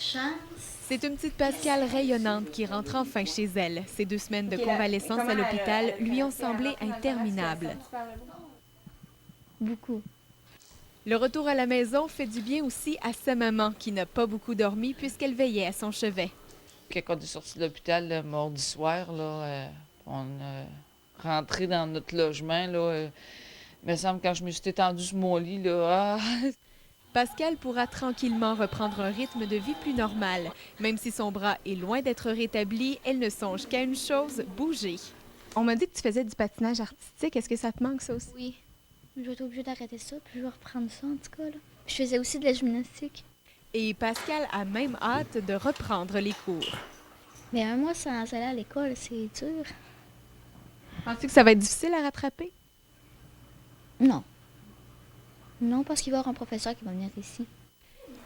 chance. C'est une petite Pascale rayonnante qui rentre enfin chez elle. Ces 2 semaines de convalescence à l'hôpital lui ont semblé interminables. Beaucoup. Le retour à la maison fait du bien aussi à sa maman, qui n'a pas beaucoup dormi puisqu'elle veillait à son chevet. Quand on est sorti de l'hôpital le mardi soir, on est rentré dans notre logement. Il me semble quand je me suis étendue sur mon lit, Pascale pourra tranquillement reprendre un rythme de vie plus normal. Même si son bras est loin d'être rétabli, elle ne songe qu'à une chose, bouger. On m'a dit que tu faisais du patinage artistique. Est-ce que ça te manque, ça aussi? Oui. Je vais être obligée d'arrêter ça, puis je vais reprendre ça, en tout cas. Là. Je faisais aussi de la gymnastique. Et Pascale a même hâte de reprendre les cours. Mais un mois sans aller à l'école, c'est dur. Penses-tu que ça va être difficile à rattraper? Non. Non, parce qu'il va y avoir un professeur qui va venir ici.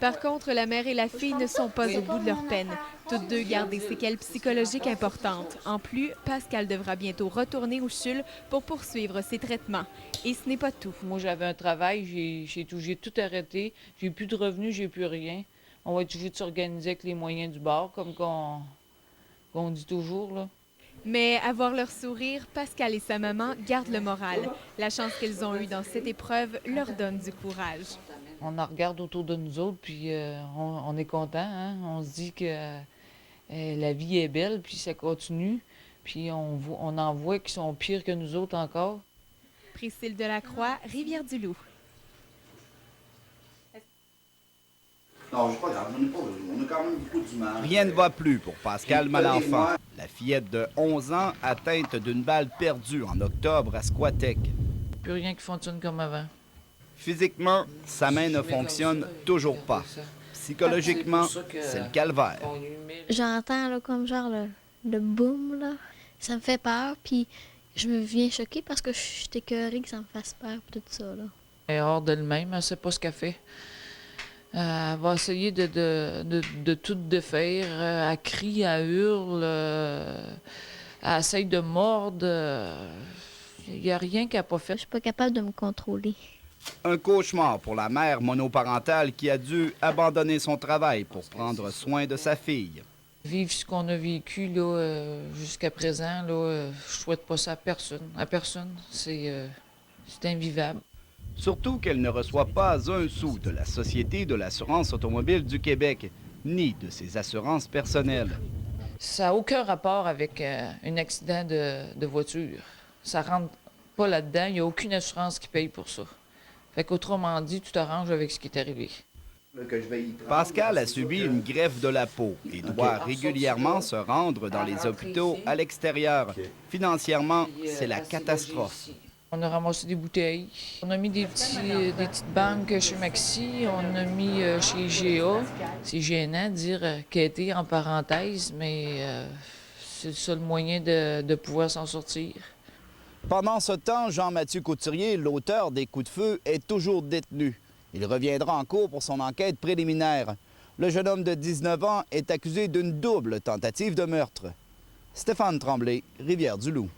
Par contre, la mère et la fille ne sont pas au bout de leur peine. Toutes deux gardent des séquelles psychologiques importantes. En plus, Pascale devra bientôt retourner au CHUL pour poursuivre ses traitements. Et ce n'est pas tout. moi j'avais un travail, j'ai tout arrêté. J'ai plus de revenus, j'ai plus rien. On va être obligé de s'organiser avec les moyens du bord, comme qu'on dit toujours, là. Mais à voir leur sourire, Pascale et sa maman gardent le moral. La chance qu'ils ont eue dans cette épreuve leur donne du courage. On en regarde autour de nous autres, puis on est content, hein? On se dit que la vie est belle, puis ça continue. Puis on en voit qui sont pires que nous autres encore. Priscille Delacroix, Rivière-du-Loup. Non, c'est pas grave, on a quand même beaucoup d'humains. Rien ne va plus pour Pascale Malenfant. La fillette de 11 ans atteinte d'une balle perdue en octobre à Squatec. Plus rien qui fonctionne comme avant. Physiquement, sa main ne fonctionne toujours pas. Psychologiquement, c'est le calvaire. J'entends là, comme genre le boom, là. Ça me fait peur, puis je me viens choquer parce que je suis écœurée que ça me fasse peur, tout ça, là. Elle est hors d'elle-même, elle sait pas ce qu'elle fait. Elle va essayer de tout défaire. Elle crie, elle hurle, elle essaye de mordre. Il n'y a rien qu'elle n'a pas Je fait. suis pas capable de me contrôler. Un cauchemar pour la mère monoparentale qui a dû abandonner son travail pour prendre soin de sa fille. Vivre ce qu'on a vécu jusqu'à présent, je souhaite pas ça à personne. À personne, c'est invivable. Surtout qu'elle ne reçoit pas un sou de la Société de l'assurance automobile du Québec, ni de ses assurances personnelles. Ça n'a aucun rapport avec un accident de voiture. Ça rentre pas là-dedans. Il n'y a aucune assurance qui paye pour ça. Fait qu'autrement dit, tu t'arranges avec ce qui est arrivé. Pascal a subi une greffe de la peau et doit régulièrement se rendre dans les hôpitaux à l'extérieur. Financièrement, c'est la catastrophe. On a ramassé des bouteilles. On a mis des petites banques chez Maxi. On a mis chez GA. C'est gênant de dire quêter en parenthèse, mais c'est le seul moyen de pouvoir s'en sortir. Pendant ce temps, Jean-Mathieu Couturier, l'auteur des coups de feu, est toujours détenu. Il reviendra en cours pour son enquête préliminaire. Le jeune homme de 19 ans est accusé d'une double tentative de meurtre. Stéphane Tremblay, Rivière-du-Loup.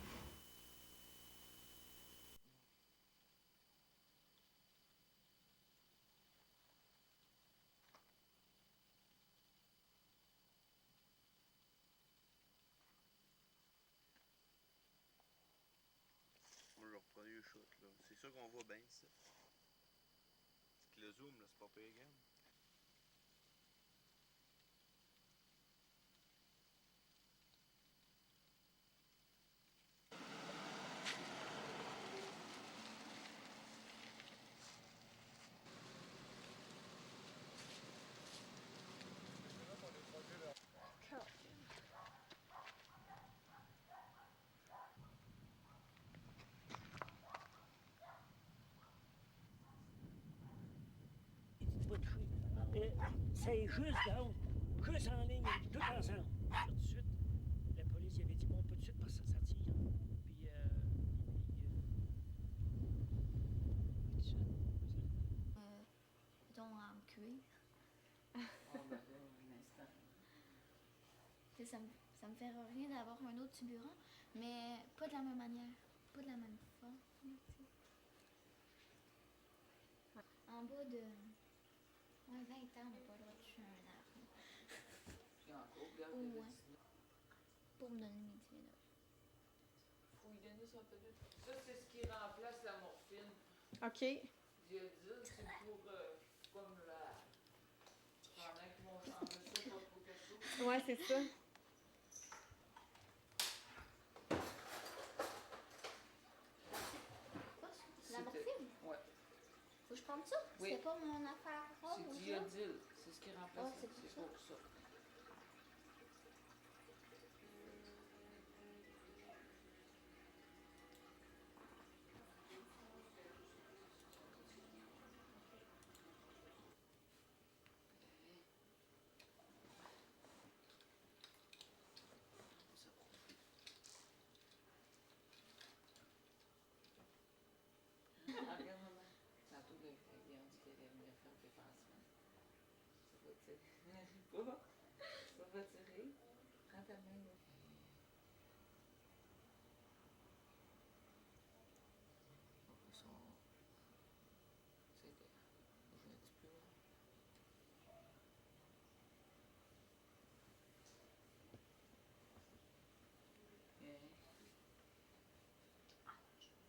C'est sûr qu'on voit bien ça. Le zoom, là, c'est pas pire, regarde. C'est juste, donc, juste en ligne, tout ensemble. Tout de suite, la police avait dit, bon, pas tout de suite parce que ça tire. Puis, Mettons en cuir. Ça me fait rien d'avoir un autre tiburon, mais pas de la même manière, pas de la même forme. En bas de 20 ans, on n'a pas le droit de tuer un arbre. Puis encore, regarde, Ouais. il y a des- Pour me donner le médicament. faut lui donner son peu de... Ça, c'est ce qui remplace la morphine. OK. Diodyle, c'est pour, comme la... Pendant qu'ils vont changer ça, pas trop quelque chose. Ouais, c'est ça. Quoi, ça? C'était- La morphine? Ouais. Faut que je prenne ça? Oui. C'était pas mon affaire rare C'est ou ça? diodyle, c'est ce qui remplace, Ah, c'est pour c'est ça. pour ça. Ah, regarde, maman. Tantôt, ils ont dit qu'elle allait venir faire des pansements. Ça va tirer. Pas? Ça va tirer. Prends ta main, là.